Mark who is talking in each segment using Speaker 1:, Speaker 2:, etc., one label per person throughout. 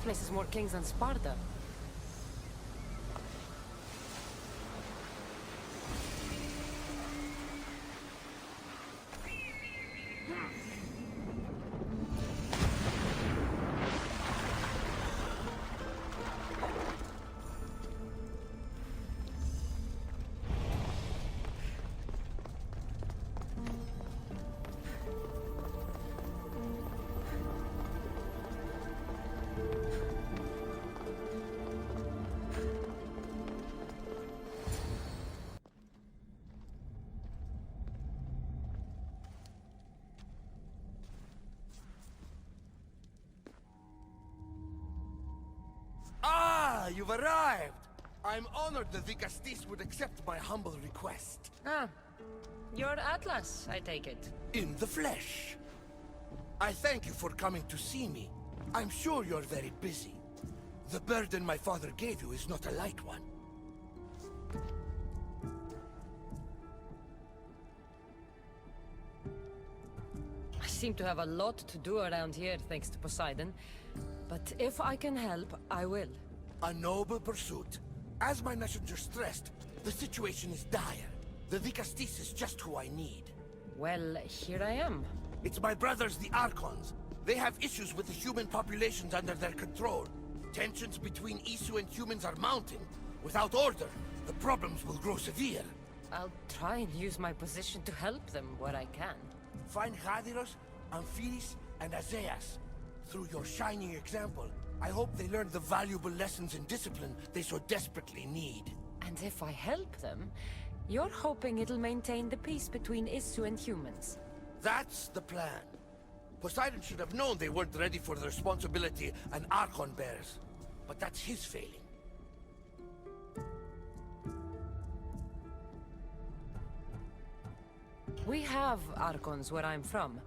Speaker 1: place has more kings than Sparta.
Speaker 2: Ah, you've arrived! I'm honored the Dikastes would accept my humble request.
Speaker 1: Ah, you're Atlas, I take it.
Speaker 2: In the flesh. I thank you for coming to see me. I'm sure you're very busy. The burden my father gave you is not a light one.
Speaker 1: I seem to have a lot to do around here, thanks to Poseidon. But if I can help, I will.
Speaker 2: A noble pursuit. As my messenger stressed, the situation is dire. The Dikastes is just who I need.
Speaker 1: Well, here I am.
Speaker 2: It's my brothers, the Archons. They have issues with the human populations under their control. Tensions between Isu and humans are mounting. Without order, the problems will grow severe.
Speaker 1: I'll try and use my position to help them where I can.
Speaker 2: Find Hadiros, Amphiris, and Azaeas. Through your shining example, I hope they learn the valuable lessons in discipline they so desperately need.
Speaker 1: And if I help them, you're hoping it'll maintain the peace between Isu and humans.
Speaker 2: That's the plan. Poseidon should have known they weren't ready for the responsibility an Archon bears. But that's his failing.
Speaker 1: We have Archons where I'm from.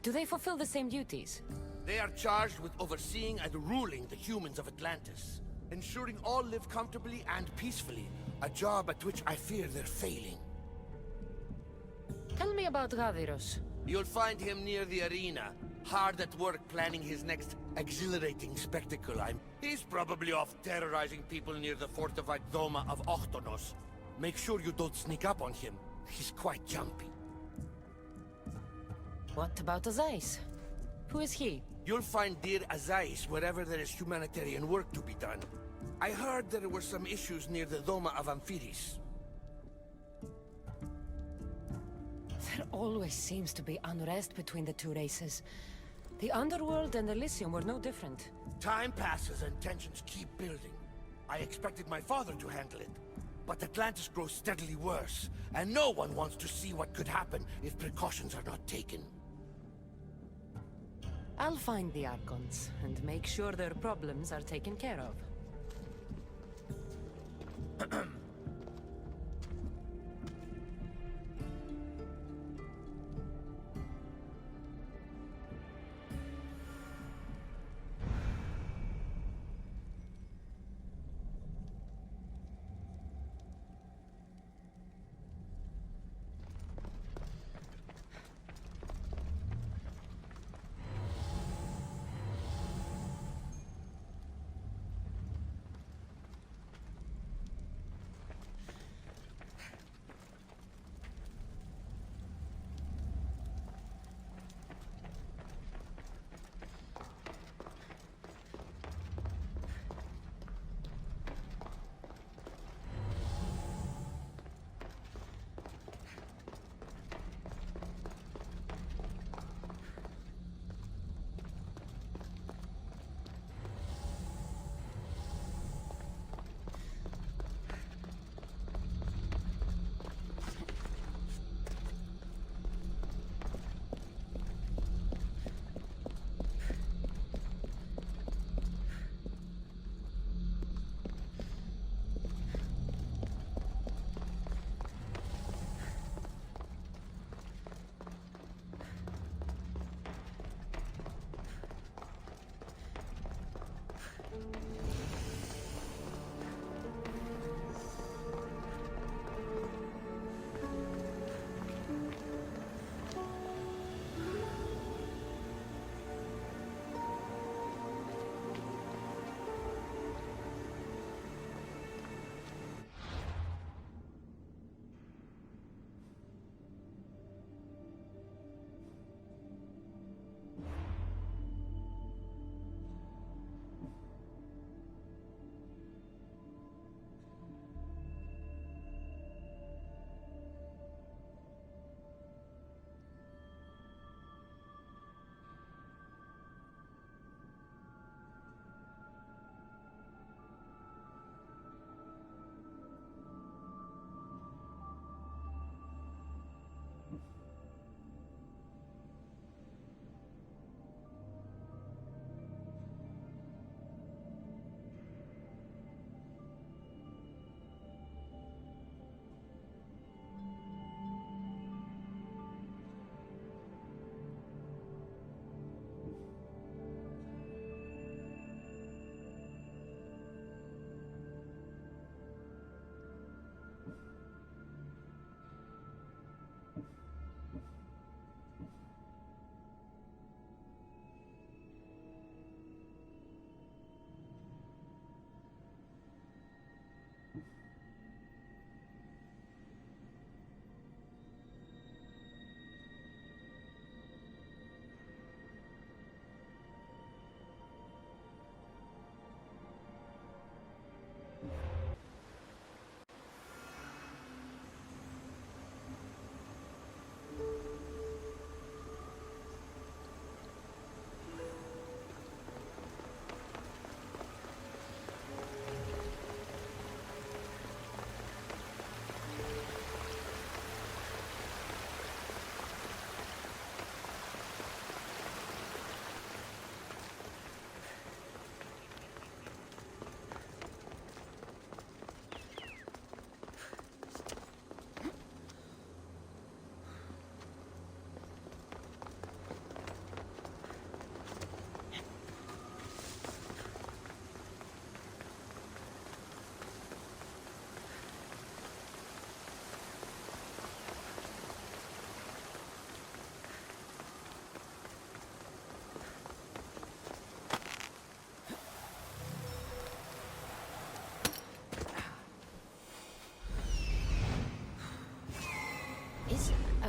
Speaker 1: Do they fulfill the same duties?
Speaker 2: They are charged with overseeing and ruling the humans of Atlantis. Ensuring all live comfortably and peacefully. A job at which I fear they're failing.
Speaker 1: Tell me about Gaviros.
Speaker 2: You'll find him near the arena, hard at work planning his next exhilarating spectacle. He's probably off terrorizing people near the fortified Doma of Ochtonos. Make sure you don't sneak up on him. He's quite jumpy.
Speaker 1: What about Azais? Who is he?
Speaker 2: You'll find dear Azais wherever there is humanitarian work to be done. I heard there were some issues near the Doma of Amphiris.
Speaker 1: There always seems to be unrest between the two races. The Underworld and Elysium were no different.
Speaker 2: Time passes and tensions keep building. I expected my father to handle it. But Atlantis grows steadily worse, and no one wants to see what could happen if precautions are not taken.
Speaker 1: I'll find the Archons, and make sure their problems are taken care of.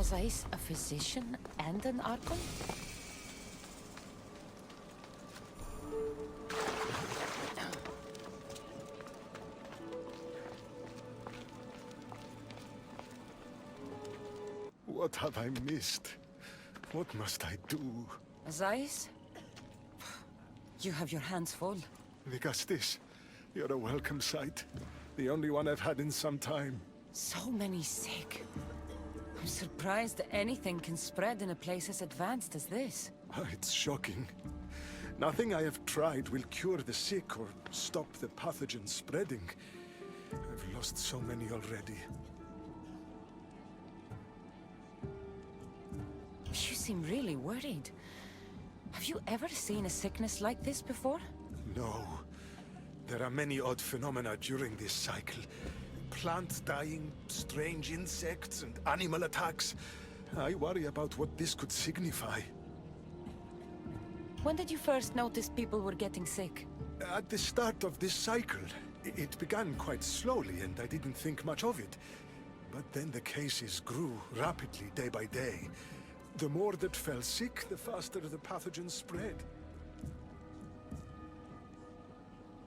Speaker 1: Zeiss a physician and an Archon?
Speaker 3: What have I missed? What must I do?
Speaker 1: Zeiss? You have your hands full.
Speaker 3: Dikastes, you're a welcome sight. The only one I've had in some time.
Speaker 1: So many sick. I'm surprised that anything can spread in a place as advanced as this.
Speaker 3: It's shocking. Nothing I have tried will cure the sick or stop the pathogen spreading. I've lost so many already.
Speaker 1: You seem really worried. Have you ever seen a sickness like this before?
Speaker 3: No. There are many odd phenomena during this cycle. Plants dying, strange insects, and animal attacks. I worry about what this could signify.
Speaker 1: When did you first notice people were getting sick?
Speaker 3: At the start of this cycle, it began quite slowly, and I didn't think much of it. But then the cases grew rapidly day by day. The more that fell sick, the faster the pathogen spread.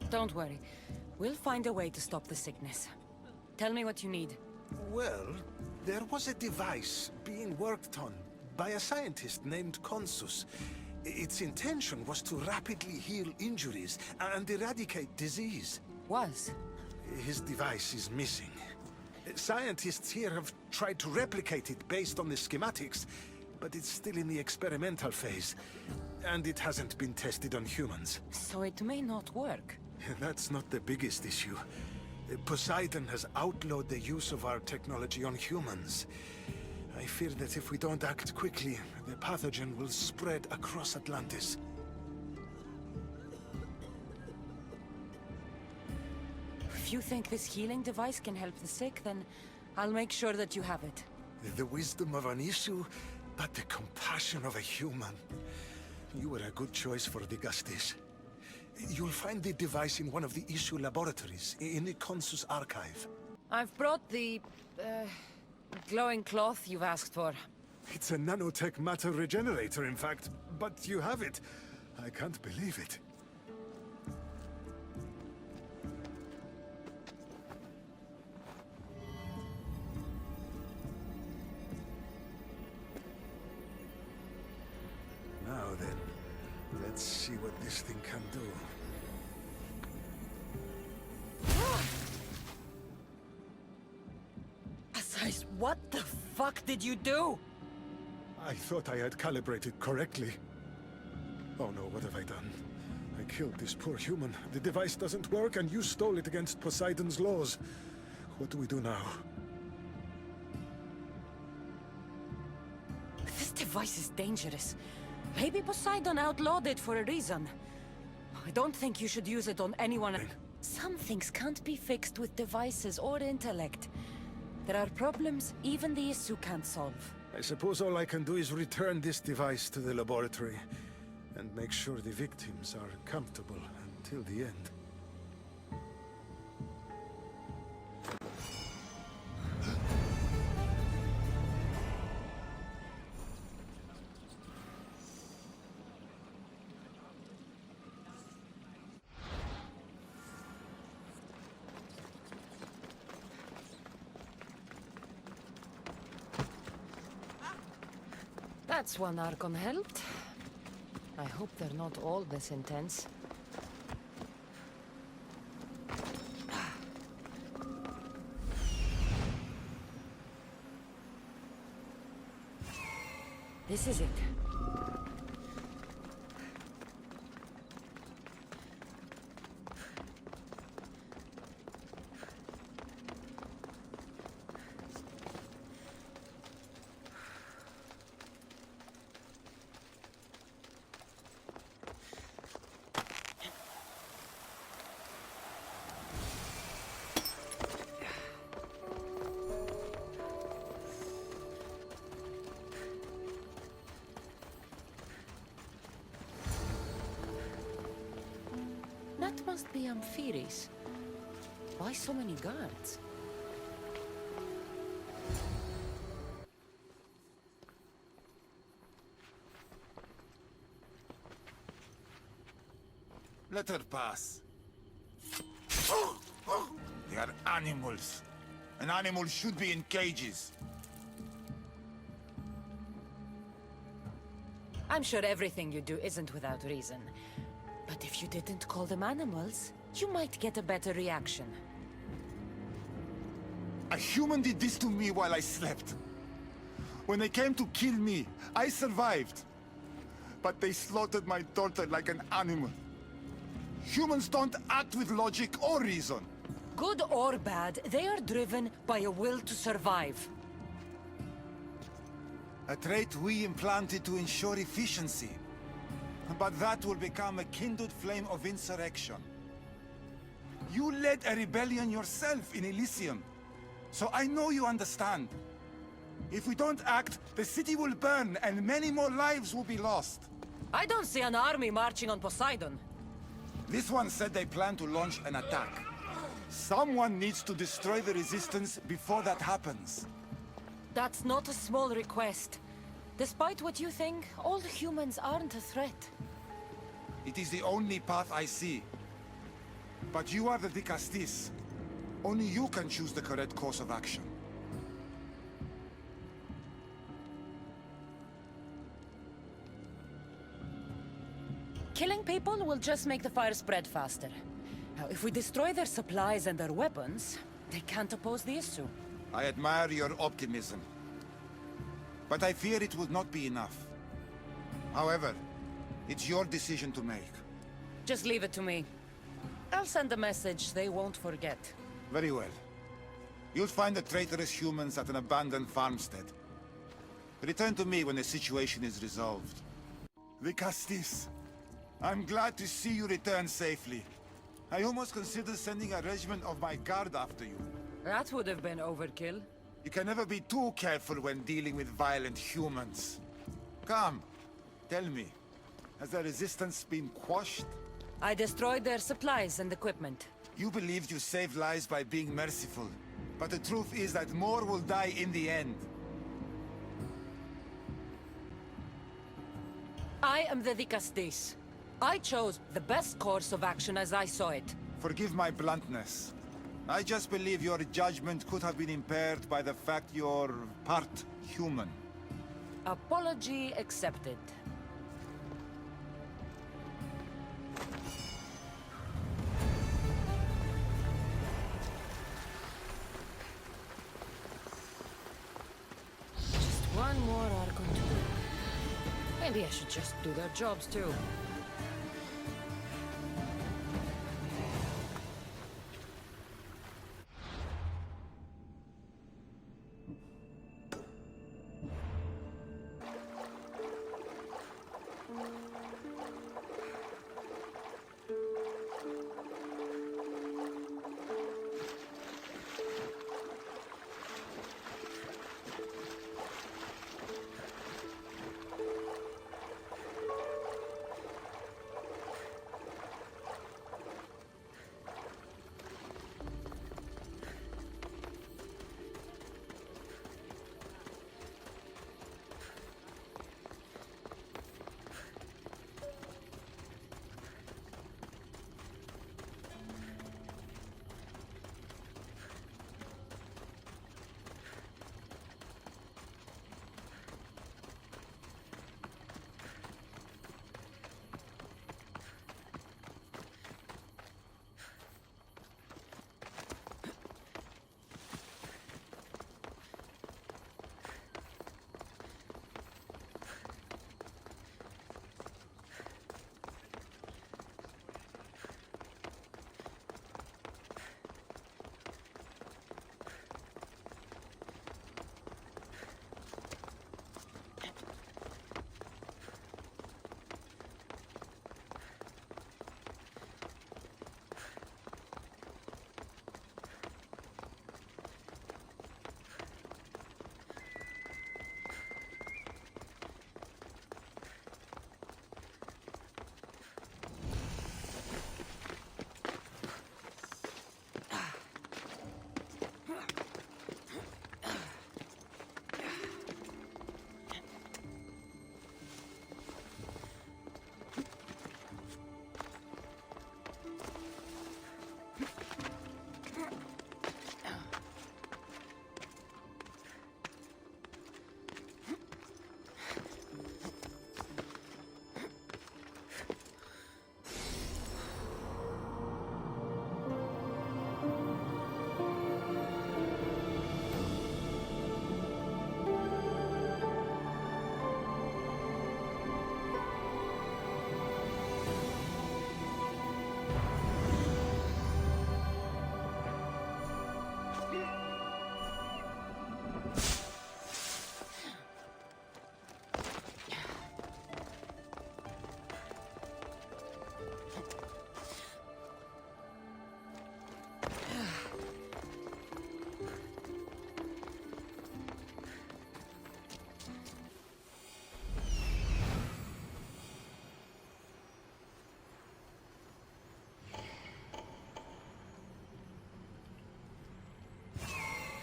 Speaker 1: Don't worry. We'll find a way to stop the sickness. Tell me what you need.
Speaker 3: Well, there was a device being worked on by a scientist named Consus. Its intention was to rapidly heal injuries and eradicate disease.
Speaker 1: Was?
Speaker 3: His device is missing. Scientists here have tried to replicate it based on the schematics, but it's still in the experimental phase, and it hasn't been tested on humans.
Speaker 1: So it may not work.
Speaker 3: That's not the biggest issue. Poseidon has outlawed the use of our technology on humans. I fear that if we don't act quickly, the pathogen will spread across Atlantis.
Speaker 1: If you think this healing device can help the sick, then I'll make sure that you have it.
Speaker 3: The wisdom of an issue, but the compassion of a human. You were a good choice for Dikastes. You'll find the device in one of the issue laboratories, in the Consus archive.
Speaker 1: I've brought the, glowing cloth you've asked for.
Speaker 3: It's a nanotech matter regenerator, in fact, but you have it. I can't believe it. Now then, let's see what this thing can do.
Speaker 1: Zeiss, what the fuck did you do?
Speaker 3: I thought I had calibrated correctly. Oh no, what have I done? I killed this poor human. The device doesn't work, and you stole it against Poseidon's laws. What do we do now?
Speaker 1: This device is dangerous. Maybe Poseidon outlawed it for a reason. I don't think you should use it on anyone. Some things can't be fixed with devices or intellect. There are problems even the issue can't solve.
Speaker 3: I suppose all I can do is return this device to the laboratory and make sure the victims are comfortable until the end.
Speaker 1: That's one Archon helped. I hope they're not all this intense. This is it. That must be Amphiris. Why so many guards?
Speaker 4: Let her pass. They are animals. An animal should be in cages.
Speaker 1: I'm sure everything you do isn't without reason. But if you didn't call them animals, you might get a better reaction.
Speaker 4: A human did this to me while I slept. When they came to kill me, I survived. But they slaughtered my daughter like an animal. Humans don't act with logic or reason.
Speaker 1: Good or bad, they are driven by a will to survive.
Speaker 4: A trait we implanted to ensure efficiency. But that will become a kindled flame of insurrection. You led a rebellion yourself in Elysium. So I know you understand. If we don't act, the city will burn and many more lives will be lost.
Speaker 1: I don't see an army marching on Poseidon.
Speaker 4: This one said they plan to launch an attack. Someone needs to destroy the resistance before that happens.
Speaker 1: That's not a small request. Despite what you think, all humans aren't a threat.
Speaker 4: It is the only path I see. But you are the Dikastes. Only you can choose the correct course of action.
Speaker 1: Killing people will just make the fire spread faster. Now, if we destroy their supplies and their weapons, they can't oppose the issue.
Speaker 4: I admire your optimism. But I fear it will not be enough. However, it's your decision to make.
Speaker 1: Just leave it to me. I'll send a message they won't forget.
Speaker 4: Very well. You'll find the traitorous humans at an abandoned farmstead. Return to me when the situation is resolved. Dikastes, I'm glad to see you return safely. I almost considered sending a regiment of my guard after you.
Speaker 1: That would have been overkill.
Speaker 4: You can never be too careful when dealing with violent humans. Come, tell me, has the resistance been quashed?
Speaker 1: I destroyed their supplies and equipment.
Speaker 4: You believed you saved lives by being merciful, but the truth is that more will die in the end.
Speaker 1: I am the Dikastes. I chose the best course of action as I saw it.
Speaker 4: Forgive my bluntness. I just believe your judgment could have been impaired by the fact you're part human.
Speaker 1: Apology accepted. Just one more Archon to do. Maybe I should just do their jobs too.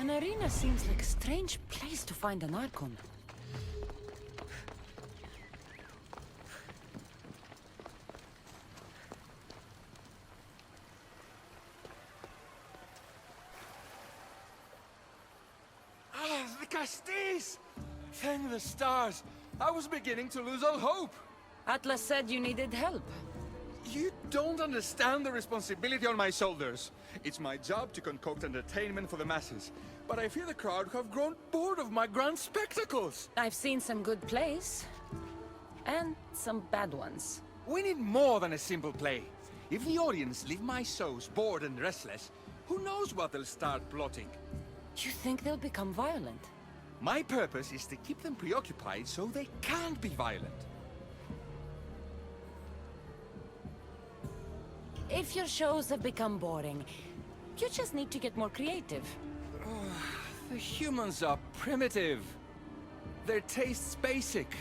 Speaker 1: An arena seems like a strange place to find an Archon.
Speaker 5: Ah, Dikastes! Thank the stars! I was beginning to lose all hope!
Speaker 1: Atlas said you needed help.
Speaker 5: You don't understand the responsibility on my shoulders. It's my job to concoct entertainment for the masses. But I fear the crowd have grown bored of my grand spectacles.
Speaker 1: I've seen some good plays. And some bad ones.
Speaker 5: We need more than a simple play. If the audience leave my shows bored and restless, who knows what they'll start plotting?
Speaker 1: You think they'll become violent?
Speaker 5: My purpose is to keep them preoccupied so they can't be violent.
Speaker 1: If your shows have become boring, you just need to get more creative.
Speaker 5: The humans are primitive. Their tastes basic.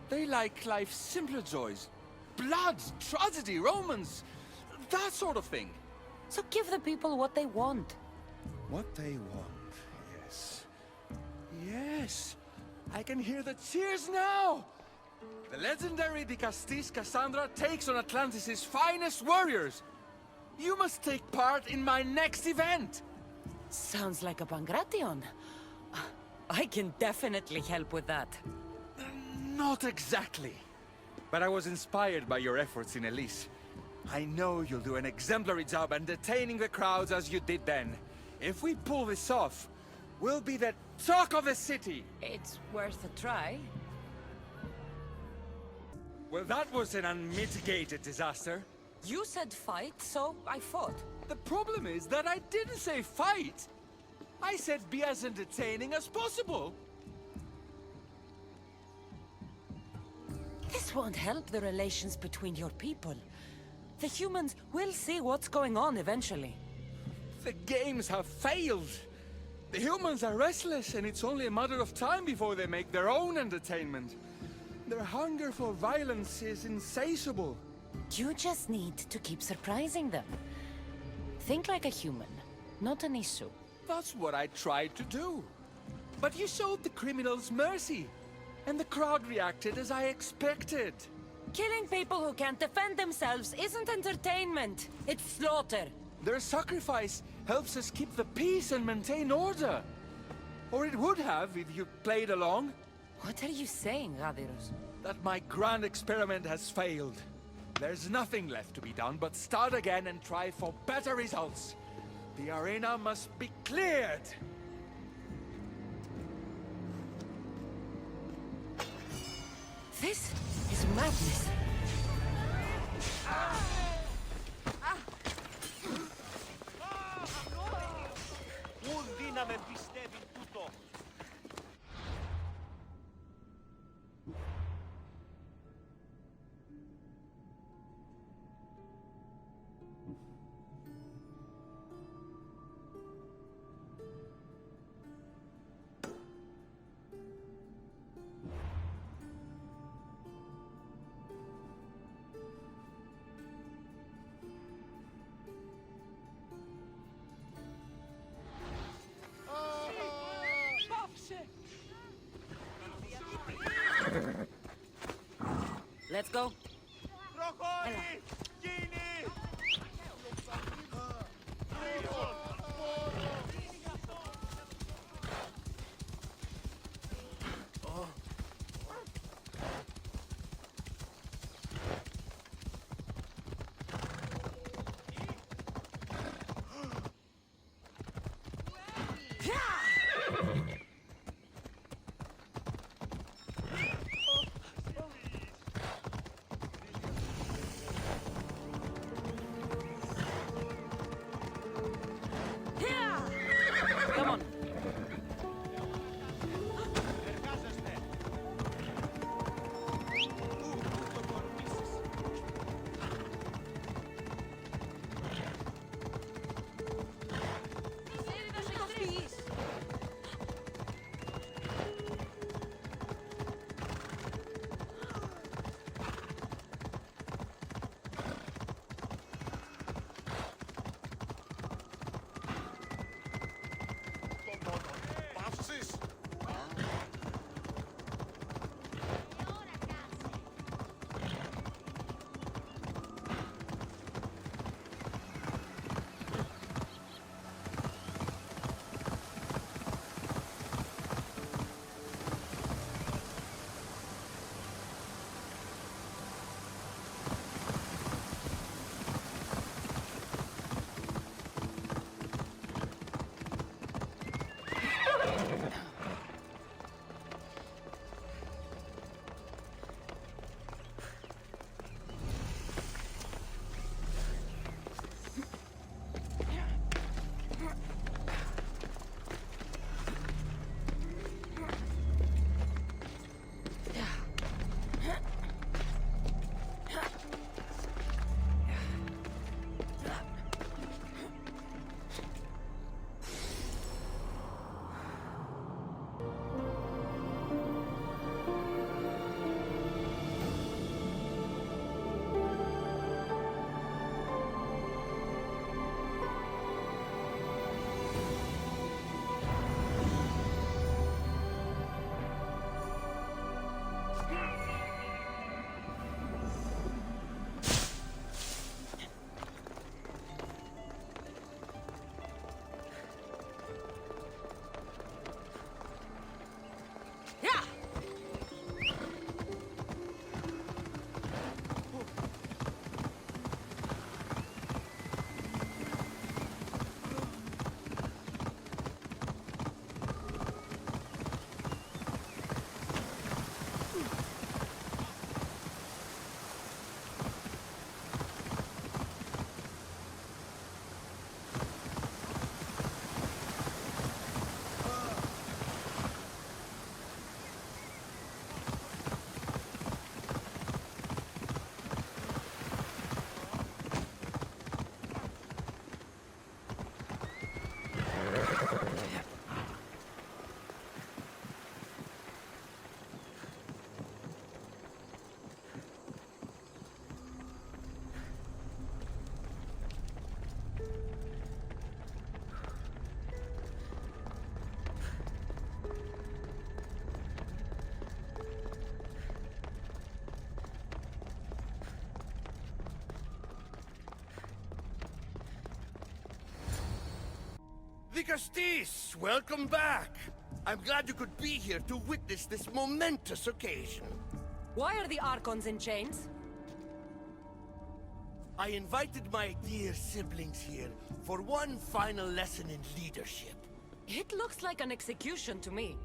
Speaker 5: They like life's simpler joys. Blood, tragedy, romance, that sort of thing.
Speaker 1: So give the people what they want.
Speaker 5: What they want, yes. Yes, I can hear the cheers now! The legendary Dikastes Cassandra takes on Atlantis' finest warriors! You must take part in my next event!
Speaker 1: Sounds like a Pangration. I can definitely help with that.
Speaker 5: Not exactly. But I was inspired by your efforts in Elise. I know you'll do an exemplary job entertaining the crowds as you did then. If we pull this off, we'll be the talk of the city!
Speaker 1: It's worth a try.
Speaker 5: Well, that was an unmitigated disaster.
Speaker 1: You said fight, so I fought.
Speaker 5: The problem is that I didn't say fight. I said be as entertaining as possible.
Speaker 1: This won't help the relations between your people. The humans will see what's going on eventually.
Speaker 5: The games have failed. The humans are restless, and it's only a matter of time before they make their own entertainment. Their hunger for violence is insatiable.
Speaker 1: You just need to keep surprising them. Think like a human, not an issue.
Speaker 5: That's what I tried to do. But you showed the criminals mercy, and the crowd reacted as I expected.
Speaker 1: Killing people who can't defend themselves isn't entertainment. It's slaughter.
Speaker 5: Their sacrifice helps us keep the peace and maintain order. Or it would have if you played along.
Speaker 1: What are you saying, Radirus?
Speaker 5: That my grand experiment has failed. There's nothing left to be done but start again and try for better results. The arena must be cleared.
Speaker 1: This is madness. Let's go.
Speaker 2: Dikastes, welcome back. I'm glad you could be here to witness this momentous occasion.
Speaker 1: Why are the Archons in chains?
Speaker 2: I invited my dear siblings here for one final lesson in leadership.
Speaker 1: It looks like an execution to me.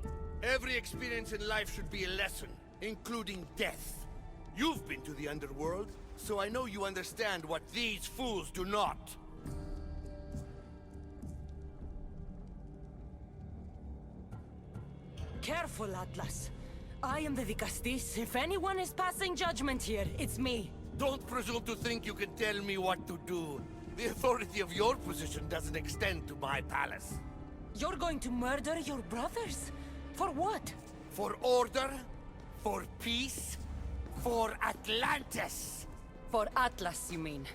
Speaker 2: Every experience in life should be a lesson, including death. You've been to the underworld, so I know you understand what these fools do not.
Speaker 1: Careful, Atlas. I am the Dikastes. If anyone is passing judgment here, it's me.
Speaker 2: Don't presume to think you can tell me what to do. The authority of your position doesn't extend to my palace.
Speaker 1: You're going to murder your brothers? For what?
Speaker 2: For order, for peace, for Atlantis.
Speaker 1: For Atlas, you mean?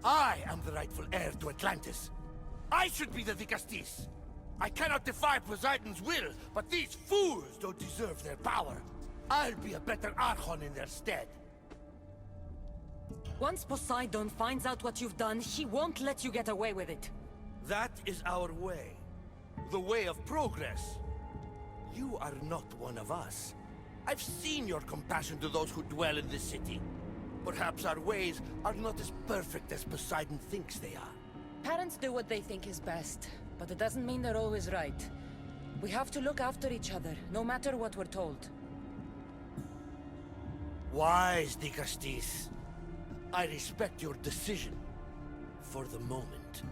Speaker 2: I am the rightful heir to Atlantis. I should be the Dikastes. I cannot defy Poseidon's will, but these fools don't deserve their power. I'll be a better Archon in their stead.
Speaker 1: Once Poseidon finds out what you've done, he won't let you get away with it.
Speaker 2: That is our way. The way of progress. You are not one of us. I've seen your compassion to those who dwell in this city. Perhaps our ways are not as perfect as Poseidon thinks they are.
Speaker 1: Parents do what they think is best, but it doesn't mean they're always right. We have to look after each other, no matter what we're told.
Speaker 2: Wise, Dikastes. I respect your decision. For the moment.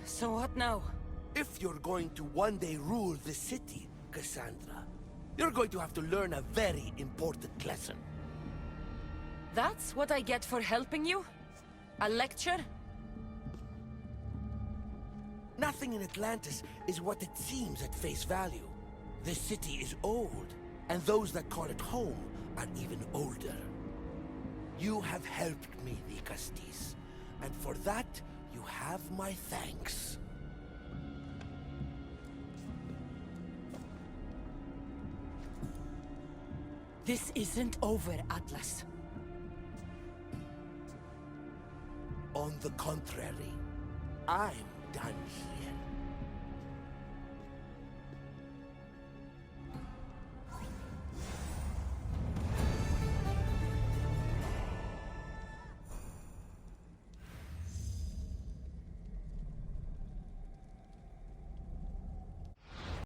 Speaker 1: So what now?
Speaker 2: If you're going to one day rule the city, Cassandra, you're going to have to learn a very important lesson.
Speaker 1: That's what I get for helping you? A lecture?
Speaker 2: Nothing in Atlantis is what it seems at face value. This city is old, and those that call it home are even older. You have helped me, Dikastes, and for that, you have my thanks.
Speaker 1: This isn't over, Atlas.
Speaker 2: On the contrary, I'm done here.